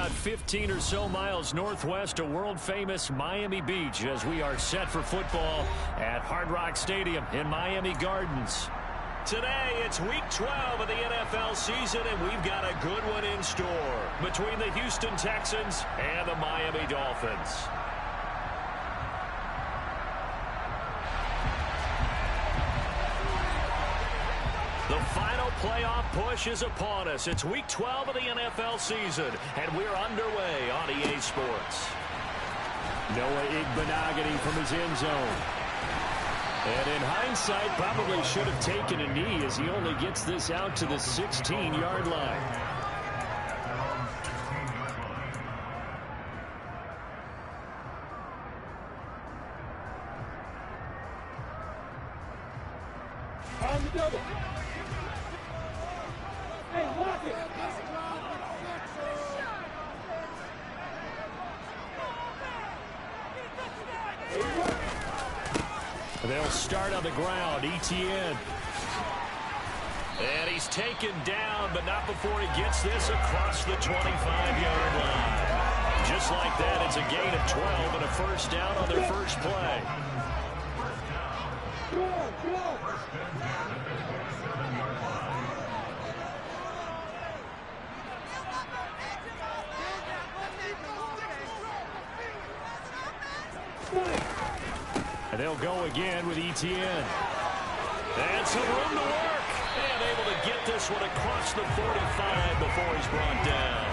about 15 or so miles northwest of world-famous Miami Beach as we are set for football at Hard Rock Stadium in Miami Gardens. Today, it's Week 12 of the NFL season, and we've got a good one in store between the Houston Texans and the Miami Dolphins. The final playoff push is upon us. It's Week 12 of the NFL season, and we're underway on EA Sports. Noah Igbenogany from his end zone. And in hindsight, probably should have taken a knee as he only gets this out to the 16-yard line. On the double. Hey, lock it. They'll start on the ground. ETN. And he's taken down, but not before he gets this across the 25-yard line. Just like that, it's a gain of 12 and a first down on their first play. And they'll go again with ETN. And some room to work. And able to get this one across the 45 before he's brought down.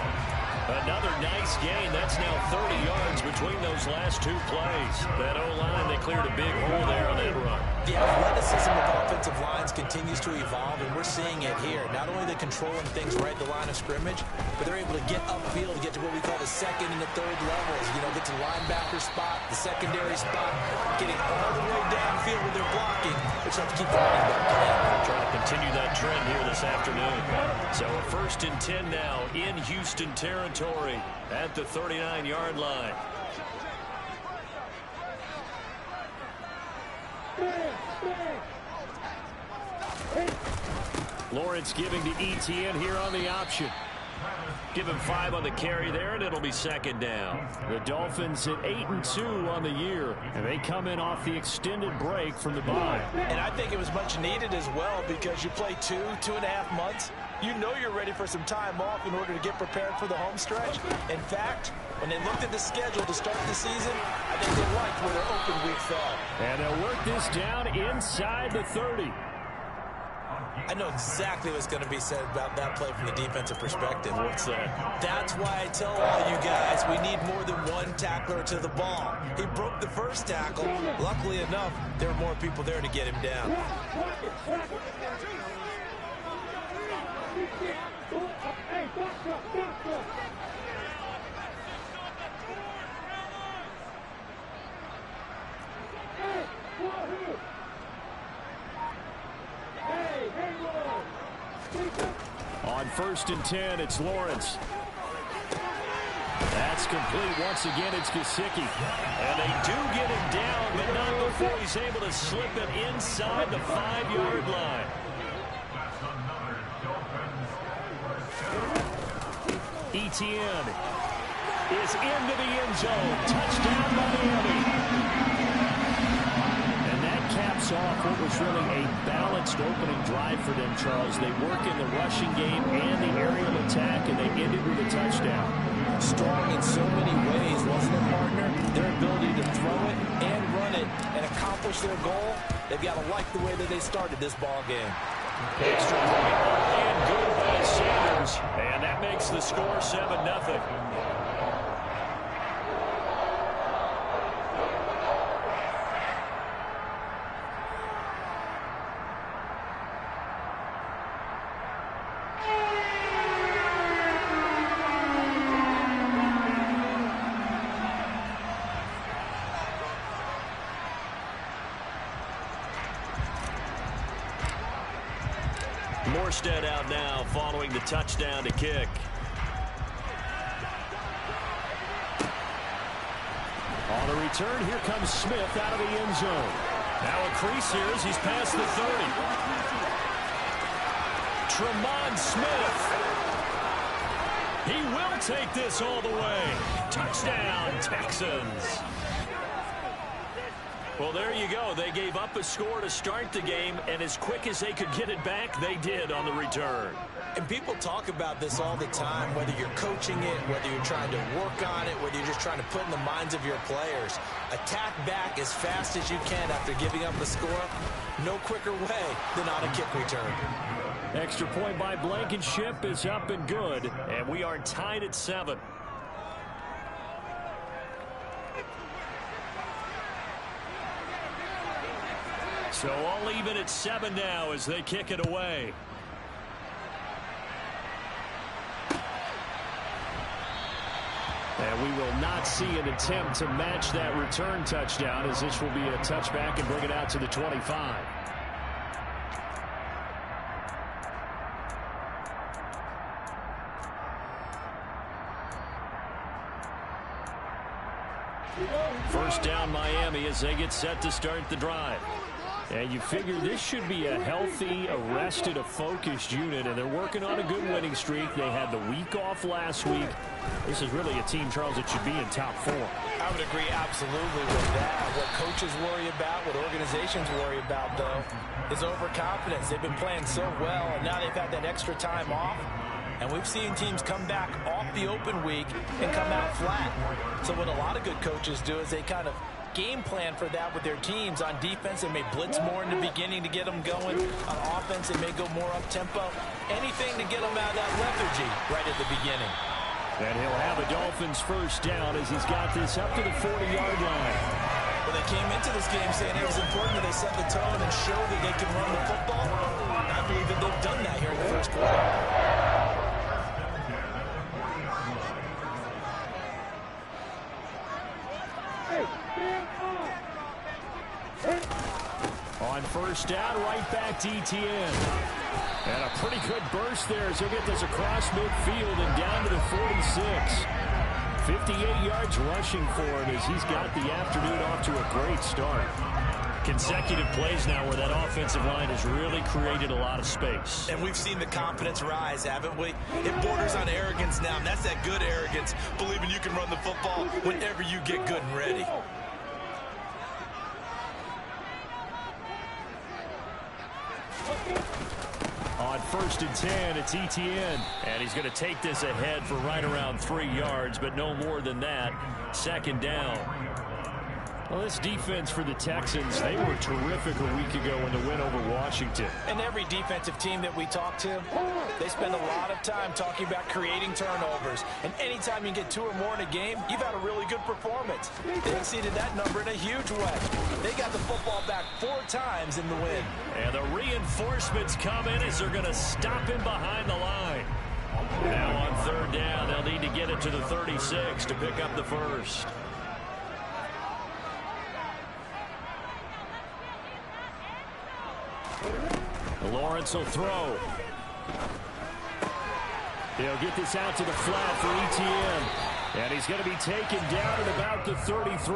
Another nice gain. That's now 30 yards between those last two plays. That O-line, they cleared a big hole there on that run. The athleticism of offensive lines continues to evolve, and we're seeing it here. Not only are they controlling things right at the line of scrimmage, but they're able to get upfield to get to what we call the second and the third levels. You know, get to the linebacker spot, the secondary spot, getting all the way downfield when they're blocking, which helps keep the running back in. Trying to continue that trend here this afternoon. So a 1st and 10 now in Houston territory at the 39-yard line. Lawrence giving to ETN here on the option. Give him 5 on the carry there, and it'll be second down. The Dolphins at 8-2 on the year, and they come in off the extended break from the bye. And I think it was much needed as well because you play 2.5 months. You know you're ready for some time off in order to get prepared for the home stretch. In fact, when they looked at the schedule to start the season, I think they liked where their open week fell. And they'll work this down inside the 30. I know exactly what's going to be said about that play from the defensive perspective. What's that? That's why I tell all you guys we need more than one tackler to the ball. He broke the first tackle. Luckily enough, there were more people there to get him down. On 1st and 10, it's Lawrence. That's complete. Once again, it's Gesicki. And they do get him down, but not before he's able to slip it inside the 5-yard line. ETN is into the end zone. Touchdown, Miami. Caps off what was really a balanced opening drive for them, Charles. They work in the rushing game and the aerial attack, and they ended with a touchdown. Strong in so many ways, wasn't it, partner? Their ability to throw it and run it and accomplish their goal, they've got to like the way that they started this ball game. Extra point and good by Sanders, and that makes the score 7-0. Morstead out now following the touchdown to kick. On the return, here comes Smith out of the end zone. Now a crease here as he's past the 30. Tremont Smith. He will take this all the way. Touchdown, Texans. Well, there you go. They gave up a score to start the game, and as quick as they could get it back, they did on the return. And people talk about this all the time, whether you're coaching it, whether you're trying to work on it, whether you're just trying to put in the minds of your players. Attack back as fast as you can after giving up a score. No quicker way than on a kick return. Extra point by Blankenship is up and good, and we are tied at 7. So all even at 7 now as they kick it away. And we will not see an attempt to match that return touchdown, as this will be a touchback and bring it out to the 25. First down, Miami, as they get set to start the drive. And you figure this should be a healthy, arrested, a focused unit, and they're working on a good winning streak. They had the week off last week. This is really a team, Charles, that should be in top 4. I would agree absolutely with that. What coaches worry about, what organizations worry about, though, is overconfidence. They've been playing so well, and now they've had that extra time off. And we've seen teams come back off the open week and come out flat. So what a lot of good coaches do is they kind of game plan for that with their teams. On defense, they may blitz more in the beginning to get them going. On offense, they may go more up-tempo. Anything to get them out of that lethargy right at the beginning. And he'll have a Dolphins first down as he's got this up to the 40-yard line. Well, they came into this game saying it was important that they set the tone and show that they can run the football. I believe that they've done that here in the first quarter. On first down, right back to ETN. And a pretty good burst there as he'll get this across midfield and down to the 46. 58 yards rushing for him as he's got the afternoon off to a great start. Consecutive plays now where that offensive line has really created a lot of space. And we've seen the confidence rise, haven't we? It borders on arrogance now, and that's that good arrogance, believing you can run the football whenever you get good and ready. On first and 10, it's ETN. And he's going to take this ahead for right around 3 yards, but no more than that. Second down. Well, this defense for the Texans, they were terrific a week ago in the win over Washington. And every defensive team that we talk to, they spend a lot of time talking about creating turnovers. And anytime you get 2 or more in a game, you've had a really good performance. They exceeded that number in a huge way. They got the football back 4 times in the win. And the reinforcements come in as they're going to stop him behind the line. Now on third down, they'll need to get it to the 36 to pick up the first. Lawrence will throw. He'll get this out to the flat for ETN. And he's going to be taken down at about the 33.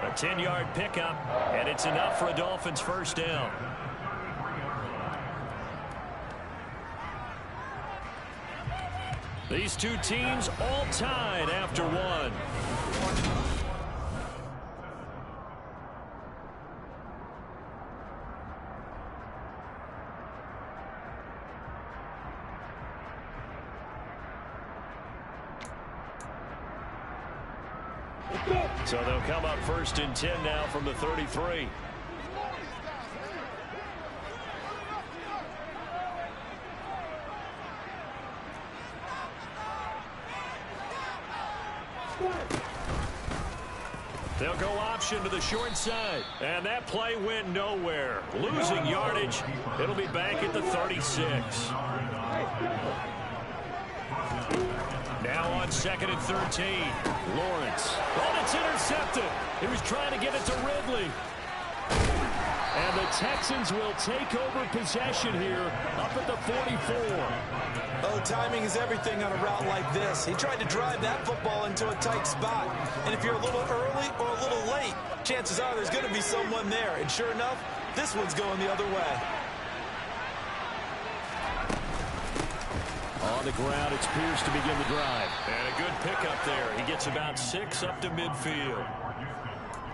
A 10-yard pickup, and it's enough for a Dolphins first down. These two teams all tied after one. So they'll come up first and 10 now from the 33. They'll go option to the short side. And that play went nowhere. Losing yardage. It'll be back at the 36. Now on second and 13. Lawrence. Oh, it's intercepted. He was trying to get it to Ridley. And the Texans will take over possession here up at the 44. Oh, timing is everything on a route like this. He tried to drive that football into a tight spot. And if you're a little early or a little late, chances are there's going to be someone there. And sure enough, this one's going the other way. On the ground, it's Pierce to begin the drive. And a good pickup there. He gets about 6 up to midfield.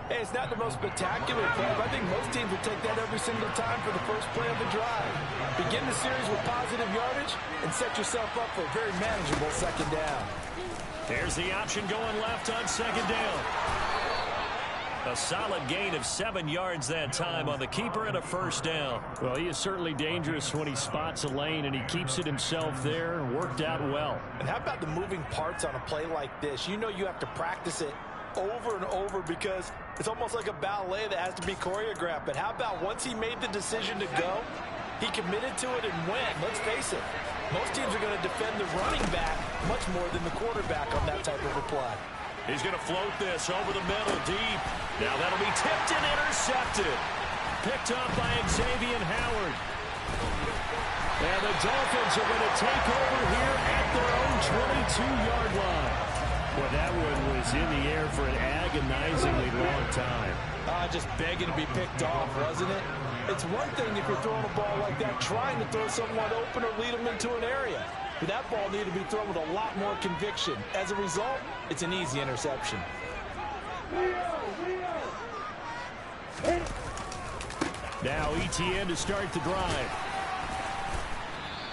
Hey, it's not the most spectacular play, but I think most teams would take that every single time for the first play of the drive. Begin the series with positive yardage and set yourself up for a very manageable second down. There's the option going left on second down. A solid gain of 7 yards that time on the keeper and a first down. Well, he is certainly dangerous when he spots a lane, and he keeps it himself there. Worked out well. And how about the moving parts on a play like this? You know you have to practice it over and over because it's almost like a ballet that has to be choreographed. But how about once he made the decision to go, he committed to it and went. Let's face it, most teams are going to defend the running back much more than the quarterback on that type of a play. He's going to float this over the middle deep. Now that'll be tipped and intercepted. Picked up by Xavier Howard. And the Dolphins are going to take over here at their own 22-yard line. Well, that one was in the air for an agonizingly long time. Just begging to be picked off, wasn't it? It's one thing if you're throwing a ball like that, trying to throw someone open or lead them into an area. But that ball needed to be thrown with a lot more conviction. As a result, it's an easy interception. Now ETN to start the drive.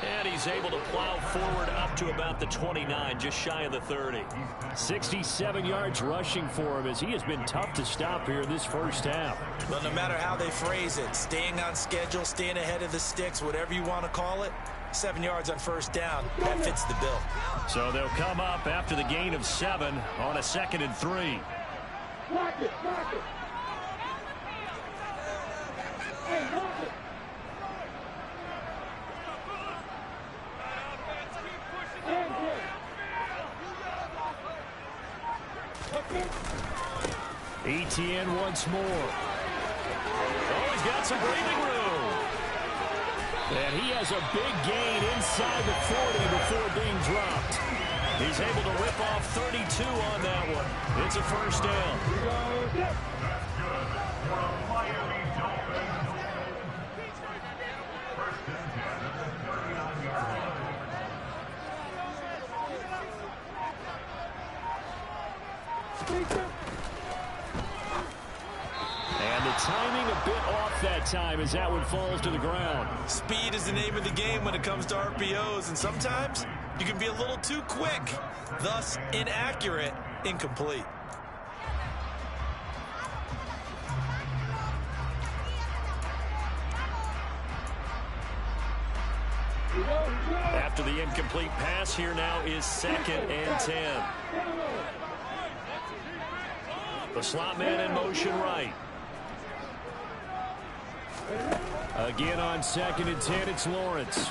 And he's able to plow forward up to about the 29, just shy of the 30. 67 yards rushing for him as he has been tough to stop here in this first half. Well, no matter how they phrase it, staying on schedule, staying ahead of the sticks, whatever you want to call it, 7 yards on first down, that fits the bill. So they'll come up after the gain of 7 on a 2nd and 3. Lock it, lock it. Hey, lock it. ETN once more. Oh, he's got some breathing room. And he has a big gain inside the 40 before being dropped. He's able to rip off 32 on that one. It's a first down. And the timing a bit off that time as that one falls to the ground. Speed is the name of the game when it comes to RPOs, and sometimes you can be a little too quick, thus inaccurate, incomplete. After the incomplete pass, here now is 2nd and 10. The slot man in motion right. Again on 2nd and 10, it's Lawrence.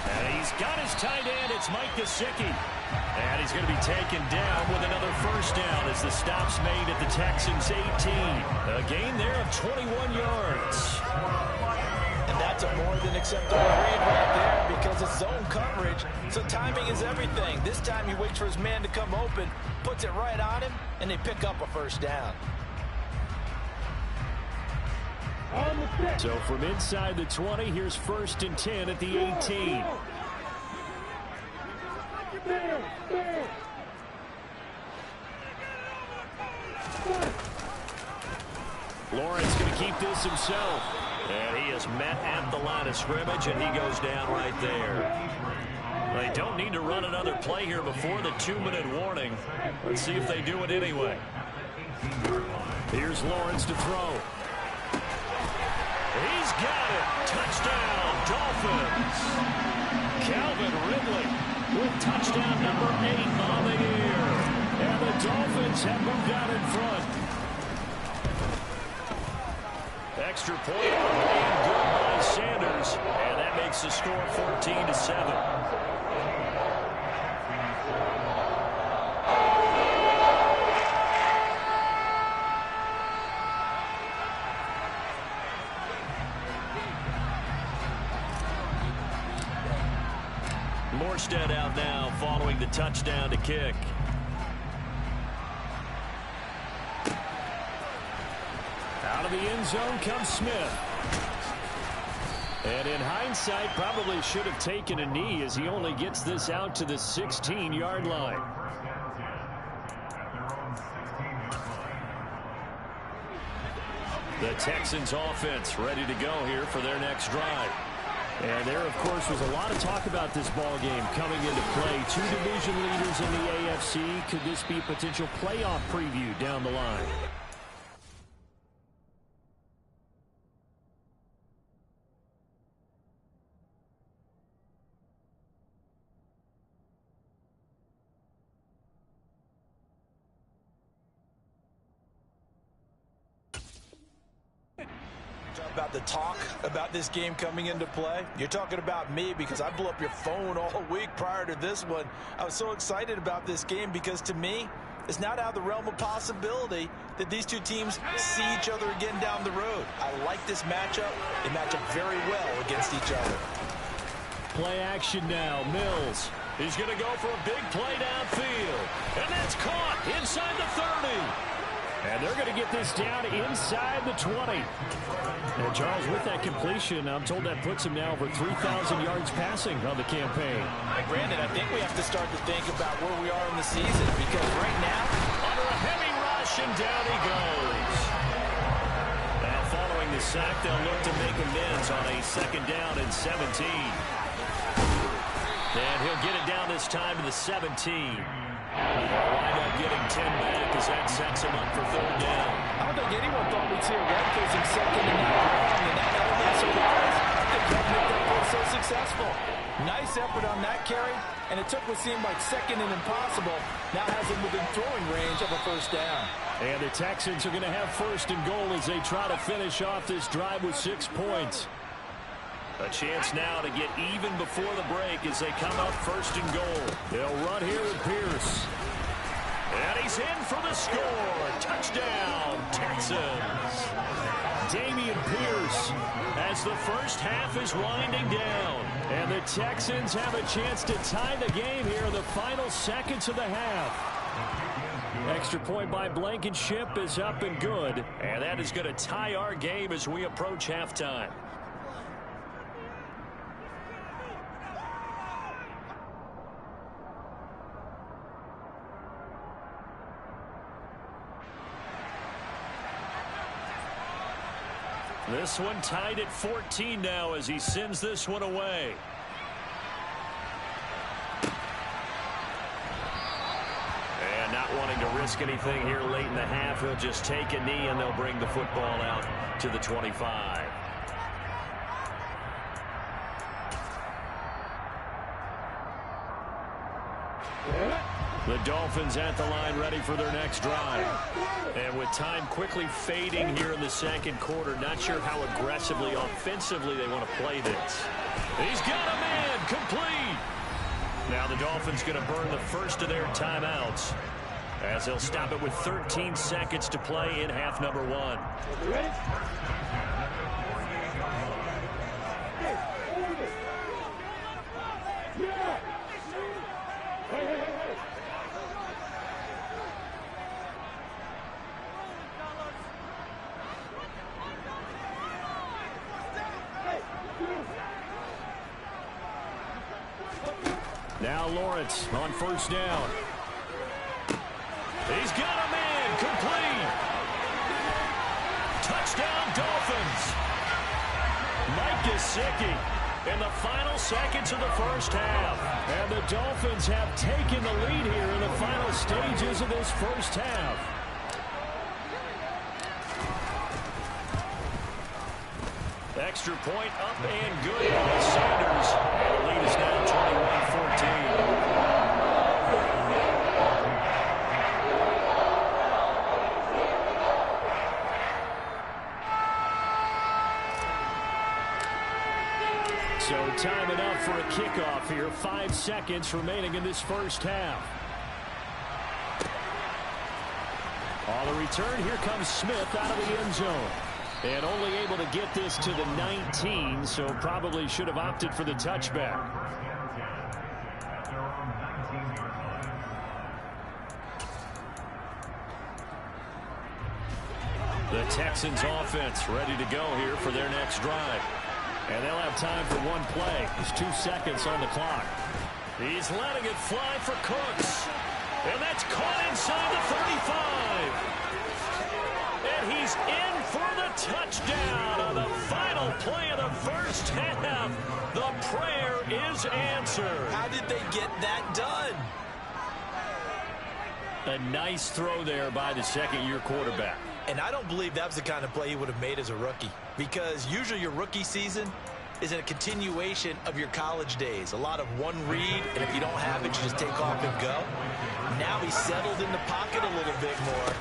And he's got his tight end, it's Mike Gesicki. And he's going to be taken down with another first down as the stop's made at the Texans' 18. A gain there of 21 yards. And that's a more than acceptable read right there because it's zone coverage, so timing is everything. This time he waits for his man to come open, puts it right on him, and they pick up a first down. So from inside the 20, here's 1st and 10 at the 18. Lawrence going to keep this himself. And he is met at the line of scrimmage, and he goes down right there. They don't need to run another play here before the 2-minute warning. Let's see if they do it anyway. Here's Lawrence to throw. He's got it. Touchdown, Dolphins. Calvin Ridley with touchdown number 8 on the year. And the Dolphins have moved out in front. Extra point and good by Sanders. And that makes the score 14-7. Morstead out now following the touchdown to kick. Out of the end zone comes Smith. And in hindsight, probably should have taken a knee as he only gets this out to the 16-yard line. The Texans offense ready to go here for their next drive. And there, of course, was a lot of talk about this ball game coming into play. Two division leaders in the AFC. Could this be a potential playoff preview down the line? About the talk about this game coming into play. You're talking about me because I blew up your phone all week prior to this one. I was so excited about this game because to me, it's not out of the realm of possibility that these two teams see each other again down the road. I like this matchup. They match up very well against each other. Play action now. Mills. He's going to go for a big play downfield. And that's caught inside the 30. And they're going to get this down inside the 20. And Charles, with that completion, I'm told that puts him now over 3,000 yards passing on the campaign. And Brandon, I think we have to start to think about where we are in the season because right now, under a heavy rush, and down he goes. Now following the sack, they'll look to make amends on a 2nd down and 17. And he'll get it down this time to the 17. They'll wind up getting 10 back as that sets him up for 3rd down. I don't think anyone thought we'd see a red-facing 2nd and 9 long, and that element of surprise. The government that was so successful. Nice effort on that carry, and it took what seemed like 2nd and impossible. Now has him within throwing range of a 1st down. And the Texans are going to have 1st and goal as they try to finish off this drive with 6 points. A chance now to get even before the break as they come up 1st and goal. They'll run here with Pierce. And he's in for the score. Touchdown, Texans. Dameon Pierce as the first half is winding down. And the Texans have a chance to tie the game here in the final seconds of the half. Extra point by Blankenship is up and good. And that is going to tie our game as we approach halftime. This one tied at 14 now as he sends this one away. And not wanting to risk anything here late in the half, he'll just take a knee and they'll bring the football out to the 25. The Dolphins at the line ready for their next drive. And with time quickly fading here in the 2nd quarter, not sure how aggressively, offensively they want to play this. He's got a man complete. Now the Dolphins going to burn the first of their timeouts as they'll stop it with 13 seconds to play in half number 1. Now Lawrence on 1st down. He's got a man complete. Touchdown Dolphins. Mike Gesicki in the final seconds of the 1st half. And the Dolphins have taken the lead here in the final stages of this 1st half. Extra point up and good by Sanders. And the lead is now 21-14. So time enough for a kickoff here. 5 seconds remaining in this 1st half. On the return, here comes Smith out of the end zone. And only able to get this to the 19, so probably should have opted for the touchback. The Texans offense ready to go here for their next drive. And they'll have time for one play. There's 2 seconds on the clock. He's letting it fly for Cooks. And that's caught inside the 35. And he's in for the touchdown on the final play of the first half. The prayer is answered. How did they get that done? A nice throw there by the second-year quarterback. And I don't believe that was the kind of play he would have made as a rookie, because usually your rookie season is a continuation of your college days. A lot of one read, and if you don't have it, you just take off and go. Now he's settled in the pocket a little bit more,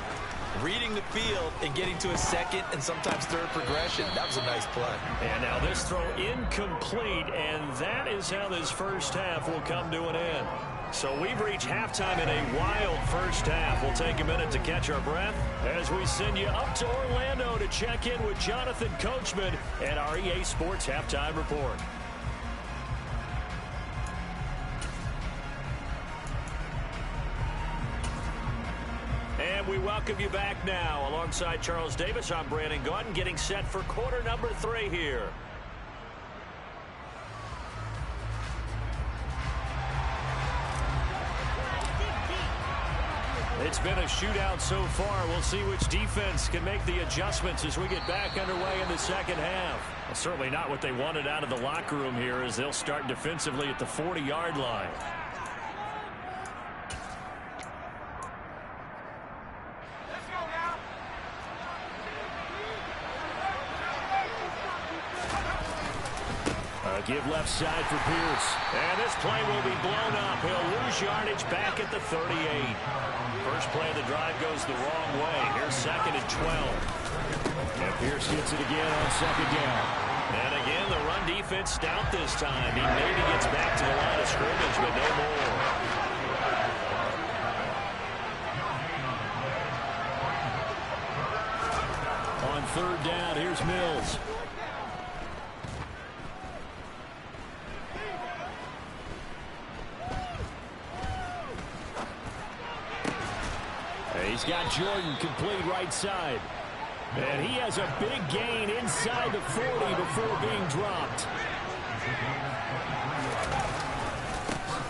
reading the field and getting to a second and sometimes third progression. That was a nice play. And now this throw incomplete, and that is how this first half will come to an end. So we've reached halftime in a wild first half. We'll take a minute to catch our breath as we send you up to Orlando to check in with Jonathan Coachman and our EA Sports Halftime Report. And we welcome you back now. Alongside Charles Davis, I'm Brandon Gaudin, getting set for quarter number 3 here. It's been a shootout so far. We'll see which defense can make the adjustments as we get back underway in the second half. Well, certainly not what they wanted out of the locker room here, as they'll start defensively at the 40-yard line. Give left side for Pierce. And this play will be blown up. He'll lose yardage back at the 38. First play of the drive goes the wrong way. Here's 2nd and 12. And Pierce gets it again on 2nd down. And again, the run defense stout this time. He maybe gets back to the line of scrimmage, but no more. On 3rd down, here's Mills. He's got Jordan complete right side. And he has a big gain inside the 40 before being dropped.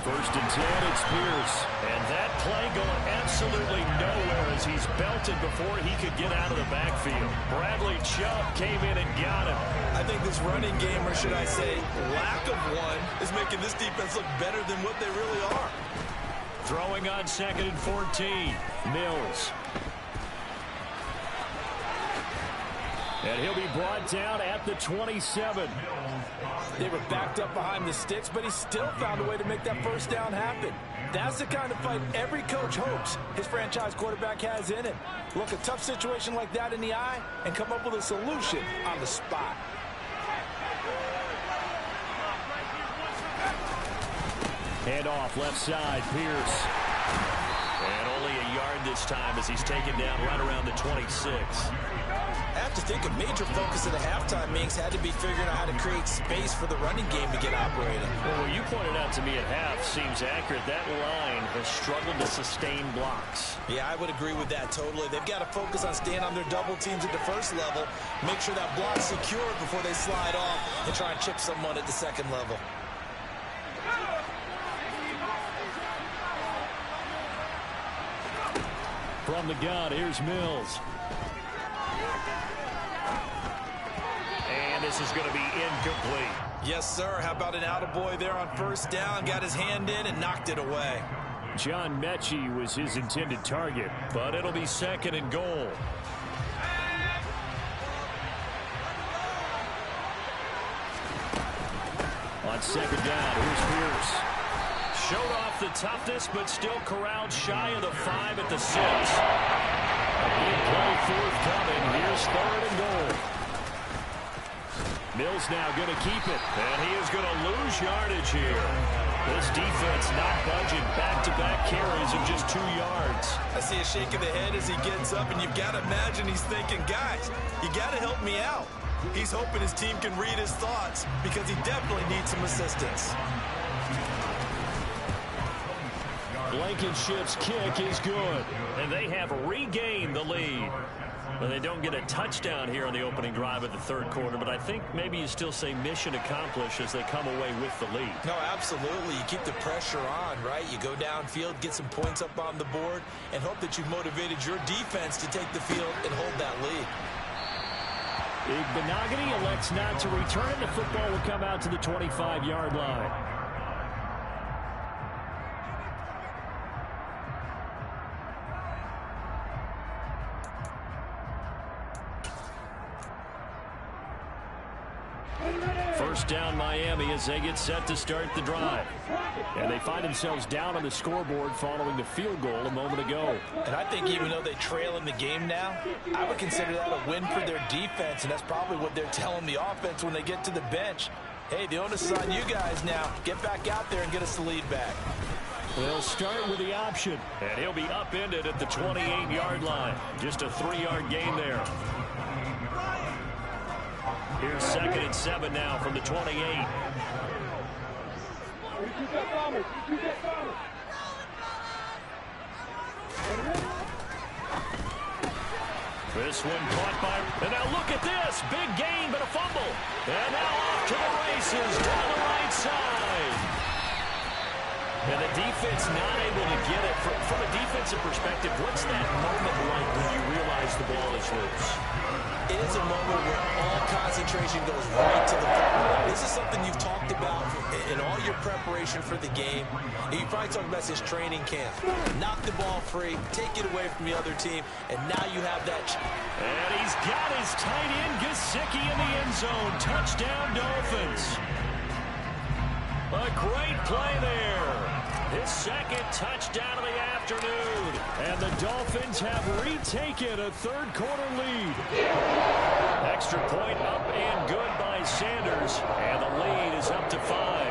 1st and 10, it's Pierce. And that play going absolutely nowhere as he's belted before he could get out of the backfield. Bradley Chubb came in and got him. I think this running game, or should I say lack of one, is making this defense look better than what they really are. Throwing on 2nd and 14, Mills. And he'll be brought down at the 27. They were backed up behind the sticks, but he still found a way to make that first down happen. That's the kind of fight every coach hopes his franchise quarterback has in him. Look a tough situation like that in the eye and come up with a solution on the spot. Hand off left side, Pierce. And only a yard this time as he's taken down right around the 26. I have to think a major focus of the halftime meetings had to be figuring out how to create space for the running game to get operating. Well, what you pointed out to me at half seems accurate. That line has struggled to sustain blocks. Yeah, I would agree with that totally. They've got to focus on staying on their double teams at the first level, make sure that block's secured before they slide off and try and chip someone at the second level. From the gun, here's Mills. And this is going to be incomplete. Yes, sir. How about an attaboy there on 1st down? Got his hand in and knocked it away. John Mechie was his intended target, but it'll be 2nd and goal. On 2nd down, here's Pierce. Showed off the toughness, but still corralled shy of the 5 at the 6. A big play forthcoming. Here's 3rd and goal. Mills now going to keep it, and he is going to lose yardage here. This defense not budging. Back-to-back carries of just 2 yards. I see a shake of the head as he gets up, and you've got to imagine he's thinking, guys, you got to help me out. He's hoping his team can read his thoughts because he definitely needs some assistance. Blankenship's kick is good, and they have regained the lead. Well, they don't get a touchdown here on the opening drive of the third quarter, but I think maybe you still say mission accomplished as they come away with the lead. No, absolutely. You keep the pressure on, right? You go downfield, get some points up on the board, and hope that you've motivated your defense to take the field and hold that lead. Igbenogany elects not to return. The football will come out to the 25-yard line. First down Miami as they get set to start the drive. And they find themselves down on the scoreboard following the field goal a moment ago. And I think even though they trail in the game now, I would consider that a win for their defense, and that's probably what they're telling the offense when they get to the bench. Hey, the onus is on you guys now. Get back out there and get us the lead back. They'll start with the option, and he'll be upended at the 28-yard line. Just a 3-yard gain there. Here's 2nd and 7 now from the 28. This one caught by, and now look at this. Big gain, but a fumble. And now off to the races down the right side. And the defense not able to get it. From a defensive perspective, what's that moment like when you realize the ball is loose? It is a moment where all concentration goes right to the football. This is something you've talked about in all your preparation for the game. And you probably talked about since training camp. Knock the ball free, take it away from the other team, and now you have that. And he's got his tight end, Gesicki, in the end zone. Touchdown, Dolphins. A great play there. His 2nd touchdown of the afternoon. And the Dolphins have retaken a third-quarter lead. Extra point up and good by Sanders. And the lead is up to 5.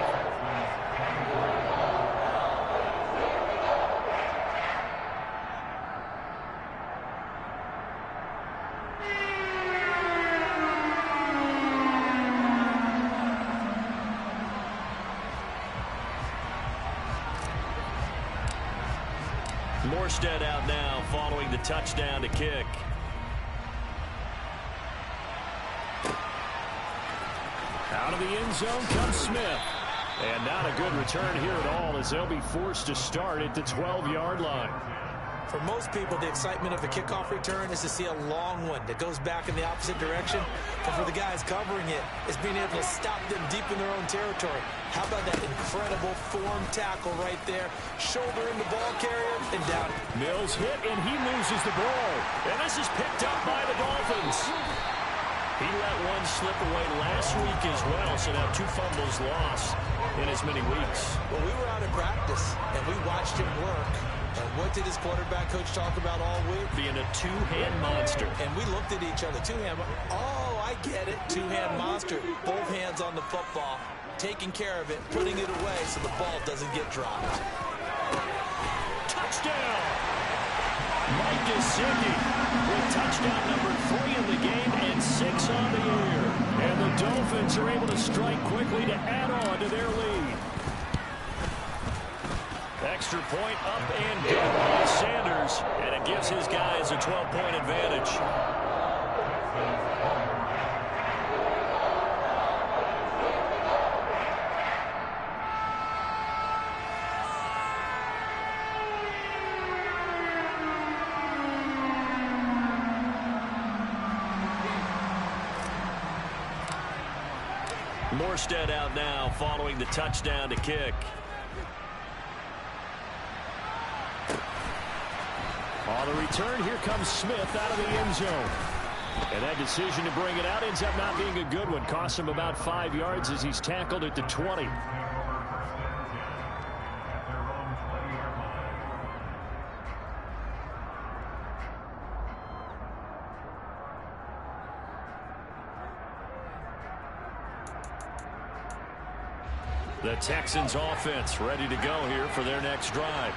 Morstead out now following the touchdown to kick. Out of the end zone comes Smith. And not a good return here at all as they'll be forced to start at the 12-yard line. For most people, the excitement of a kickoff return is to see a long one that goes back in the opposite direction. But for the guys covering it, it's being able to stop them deep in their own territory. How about that incredible form tackle right there? Shoulder in the ball carrier and down. Mills hit and he loses the ball. And this is picked up by the Dolphins. He let one slip away last week as well, so now 2 fumbles lost in as many weeks. Well, we were out in practice, and we watched him work. And what did his quarterback coach talk about all week? Being a 2-hand monster. And we looked at each other. 2-hand. Oh, I get it. 2-hand monster. Both hands on the football, taking care of it, putting it away so the ball doesn't get dropped. Touchdown! Mike Gesicki with touchdown number 3 in the game and 6 on the year. And the Dolphins are able to strike quickly to add on to their lead. Extra point up and good by Sanders, and it gives his guys a 12-point advantage. Morstead out now following the touchdown to kick. On the return, here comes Smith out of the end zone. And that decision to bring it out ends up not being a good one. Costs him about 5 yards as he's tackled at the 20. The Texans offense ready to go here for their next drive.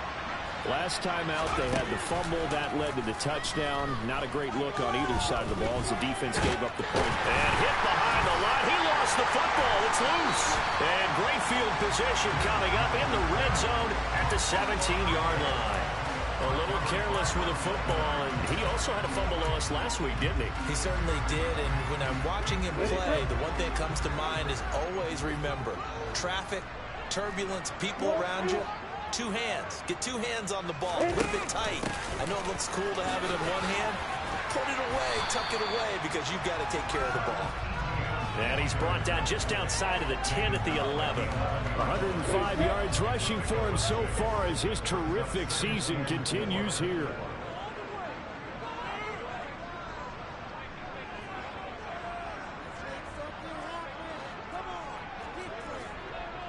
Last time out, they had the fumble. That led to the touchdown. Not a great look on either side of the ball as the defense gave up the point. And hit behind the line. He lost the football. It's loose. And great field position coming up in the red zone at the 17-yard line. A little careless with a football, and he also had a fumble loss last week, didn't he? He certainly did, and when I'm watching him play, the one thing that comes to mind is always remember, traffic, turbulence, people around you, two hands. Get two hands on the ball, grip it tight. I know it looks cool to have it in one hand. Put it away, tuck it away, because you've got to take care of the ball. And he's brought down just outside of the 10 at the 11. 105 yards rushing for him so far as his terrific season continues here.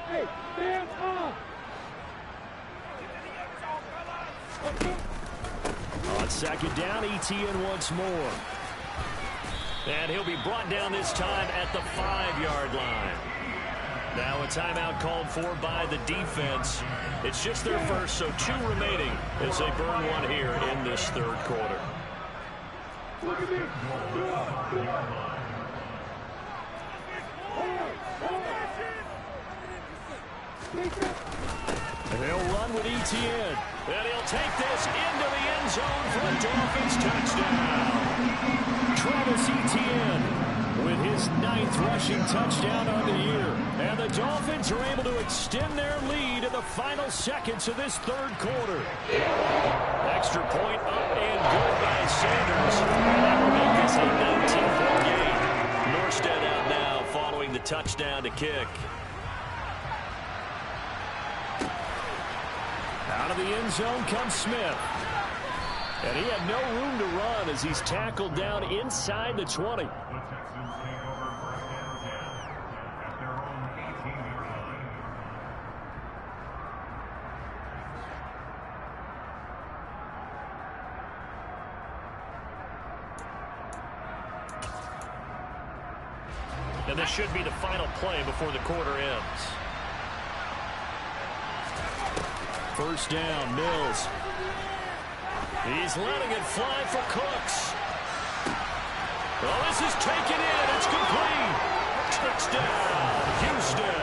Hey, stand up! On second down, ETN once more. And he'll be brought down this time at the 5-yard line. Now a timeout called for by the defense. It's just their first, so 2 remaining as they burn one here in this third quarter. Look at this! And they'll run with ETN. And he'll take this into the end zone for a Dolphins touchdown. Travis Etienne with his 9th rushing touchdown on the year. And the Dolphins are able to extend their lead in the final seconds of this third quarter. Extra point up and good by Sanders. And that will make this a 19-point game. Norstead out now following the touchdown to kick. Out of the end zone comes Smith. And he had no room to run as he's tackled down inside the 20. And this should be the final play before the quarter ends. First down, Mills. He's letting it fly for Cooks. Oh, this is taken in. It's complete. Touchdown, Houston.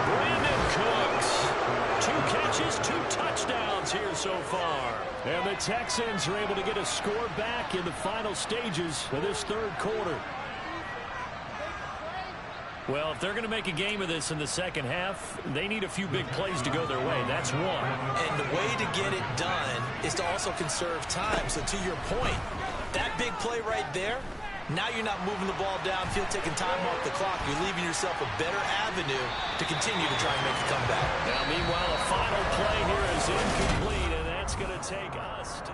Brandon Cooks. 2 catches, 2 touchdowns here so far. And the Texans are able to get a score back in the final stages of this third quarter. Well, if they're going to make a game of this in the second half, they need a few big plays to go their way. That's one. And the way to get it done is to also conserve time. So to your point, that big play right there, now you're not moving the ball downfield, taking time off the clock. You're leaving yourself a better avenue to continue to try and make a comeback. Now, meanwhile, a final play here is incomplete, and that's going to take us to...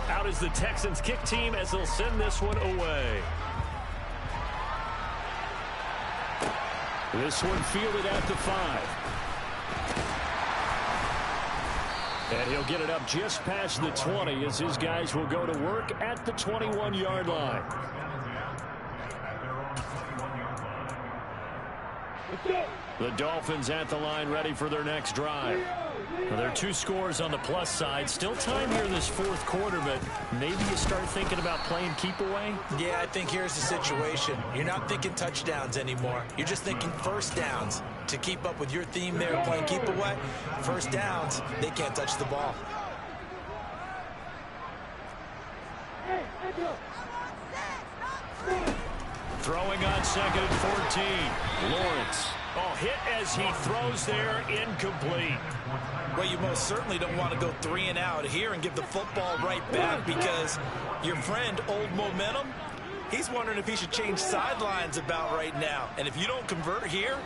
Out is the Texans kick team as they'll send this one away. This one fielded at the 5. And he'll get it up just past the 20 as his guys will go to work at the 21-yard line. The Dolphins at the line ready for their next drive. Well, there are 2 scores on the plus side. Still time here in this fourth quarter, but maybe you start thinking about playing keep away? Yeah, I think here's the situation. You're not thinking touchdowns anymore. You're just thinking first downs. To keep up with your theme there, playing keep away, first downs, they can't touch the ball. Throwing on second and 14. Lawrence. Oh, hit as he throws there, incomplete. Well, you most certainly don't want to go 3 and out here and give the football right back because your friend, Old Momentum, he's wondering if he should change sidelines about right now. And if you don't convert here,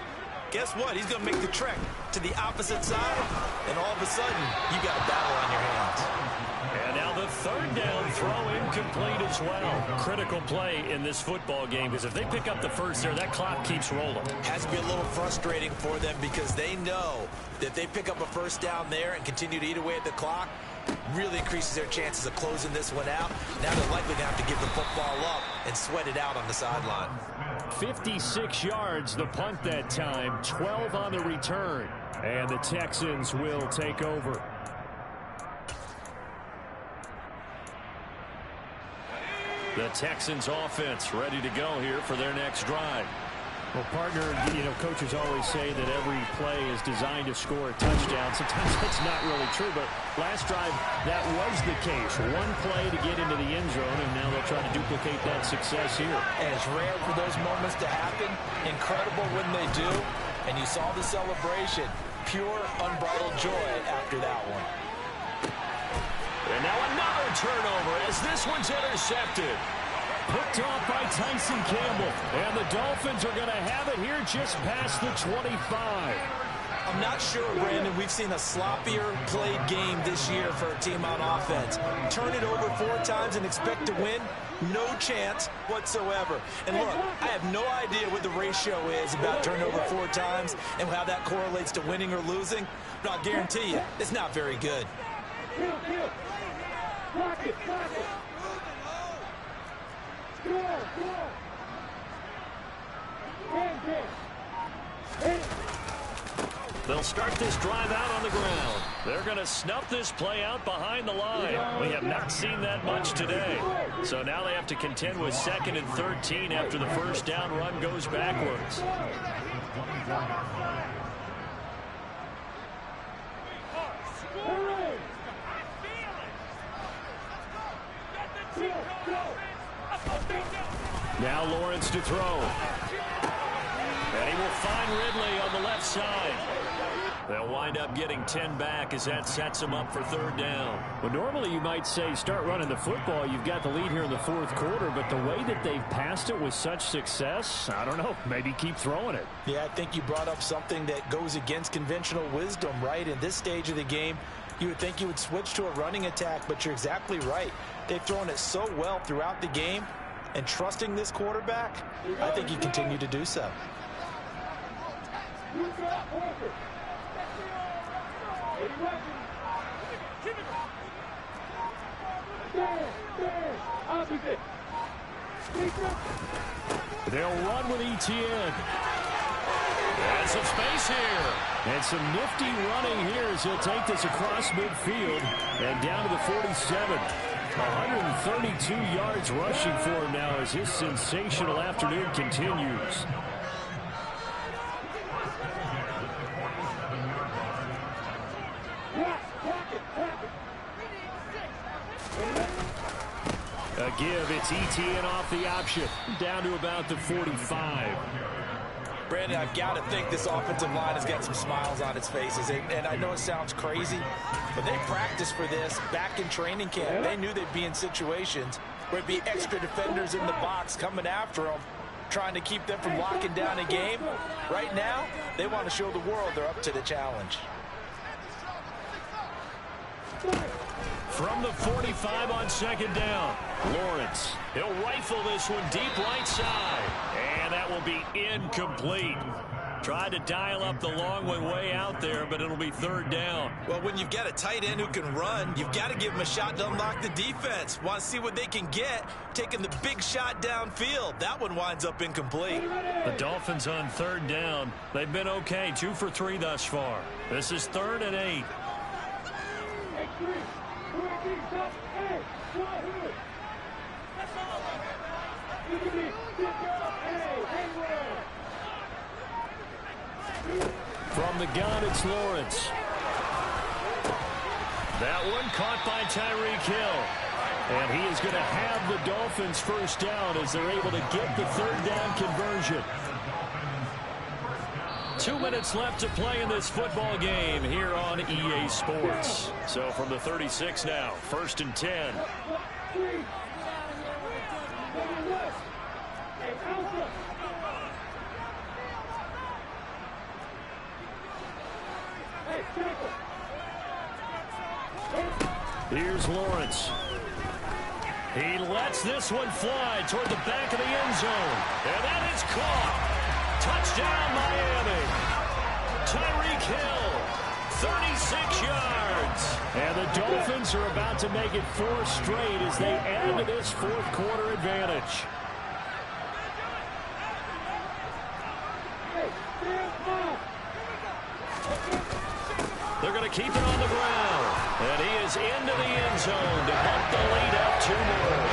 guess what? He's going to make the trek to the opposite side, and all of a sudden, you got a battle on your hands. And now the third down throw incomplete as well. Critical play in this football game because if they pick up the first there, that clock keeps rolling. Has to be a little frustrating for them because they know that if they pick up a first down there and continue to eat away at the clock, really increases their chances of closing this one out. Now they're likely going to have to give the football up and sweat it out on the sideline. 56 yards the punt that time, 12 on the return. And the Texans will take over. The Texans offense ready to go here for their next drive. Well, partner, coaches always say that every play is designed to score a touchdown. Sometimes that's not really true, but last drive, that was the case. One play to get into the end zone, and now they'll try to duplicate that success here. And it's rare for those moments to happen. Incredible when they do. And you saw the celebration. Pure, unbridled joy after that one. And now another turnover as this one's intercepted. Picked off by Tyson Campbell. And the Dolphins are going to have it here just past the 25. I'm not sure, Brandon, we've seen a sloppier played game this year for a team on offense. Turn it over 4 times and expect to win? No chance whatsoever. And look, I have no idea what the ratio is about turnover 4 times and how that correlates to winning or losing. But I'll guarantee you, it's not very good. Block it, block it. They'll start this drive out on the ground. They're going to snuff this play out behind the line. We have not seen that much today. So now they have to contend with 2nd and 13 after the first down run goes backwards. Now Lawrence to throw. And he will find Ridley on the left side. They'll wind up getting 10 back as that sets him up for 3rd down. Well, normally you might say start running the football. You've got the lead here in the 4th quarter, but the way that they've passed it with such success, I don't know, maybe keep throwing it. Yeah, I think you brought up something that goes against conventional wisdom, right? In this stage of the game, you would think you would switch to a running attack, but you're exactly right. They've thrown it so well throughout the game, and trusting this quarterback, I think you continue to do so. They'll run with ETN. And some space here. And some nifty running here as he'll take this across midfield and down to the 47. 132 yards rushing for him now as his sensational afternoon continues. A give, it's ETN off the option, down to about the 45. Brandon, I've got to think this offensive line has got some smiles on its faces. And I know it sounds crazy, but they practiced for this back in training camp. They knew they'd be in situations where there'd be extra defenders in the box coming after them, trying to keep them from locking down a game. Right now, they want to show the world they're up to the challenge. From the 45 on 2nd down, Lawrence. He'll rifle this one deep right side. And that will be incomplete. Tried to dial up the long way out there, but it'll be 3rd down. Well, when you've got a tight end who can run, you've got to give him a shot to unlock the defense. Want to see what they can get, taking the big shot downfield. That one winds up incomplete. The Dolphins on 3rd down. They've been okay, 2 for 3 thus far. This is 3rd and 8. From the gun, it's Lawrence. That one caught by Tyreek Hill. And he is going to have the Dolphins' first down as they're able to get the 3rd down conversion. 2 minutes left to play in this football game here on EA Sports. So from the 36 now, 1st and 10. Here's Lawrence. He lets this one fly toward the back of the end zone. And that is caught. Touchdown, Miami. Tyreek Hill, 36 yards. And the Dolphins are about to make it 4 straight as they add to this 4th quarter advantage. They're going to keep it on the ground. And he is into the end zone to bump the lead up 2 more.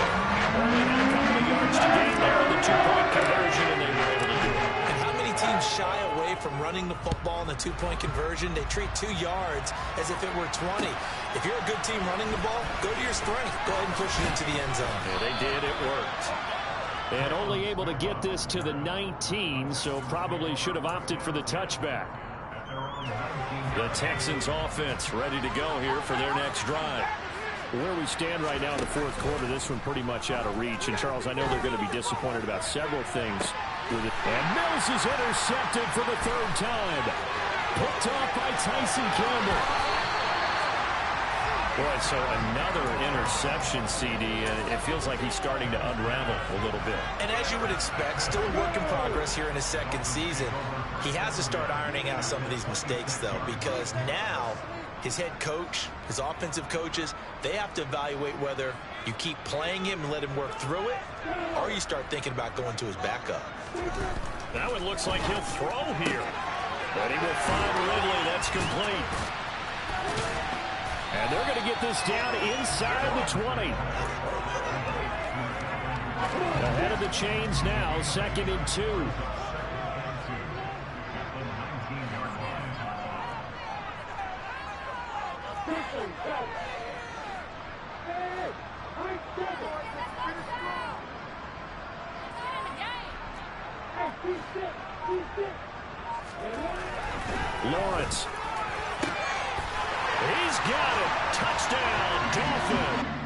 Only had a couple of yards to gain there on the 2-point conversion, and they were able to do it. And how teams shy away from running the football in the two-point conversion. They treat 2 yards as if it were 20. If you're a good team running the ball, go to your strength. Go ahead and push it into the end zone. Yeah, they did. It worked. And only able to get this to the 19, so probably should have opted for the touchback. The Texans offense ready to go here for their next drive. Where we stand right now in the fourth quarter, this one pretty much out of reach. And, Charles, I know they're going to be disappointed about several things with it. And Mills is intercepted for the 3rd time. Picked off by Tyson Campbell. Boy, so another interception, CD. It feels like he's starting to unravel a little bit. And as you would expect, still a work in progress here in his 2nd season. He has to start ironing out some of these mistakes, though, because now his head coach, his offensive coaches, they have to evaluate whether you keep playing him and let him work through it, or you start thinking about going to his backup. Now it looks like he'll throw here. But he will find Ridley. That's complete. And they're going to get this down inside the 20. Ahead of the chains now, 2nd and 2. Lawrence. He's got it. Touchdown, Dolphins.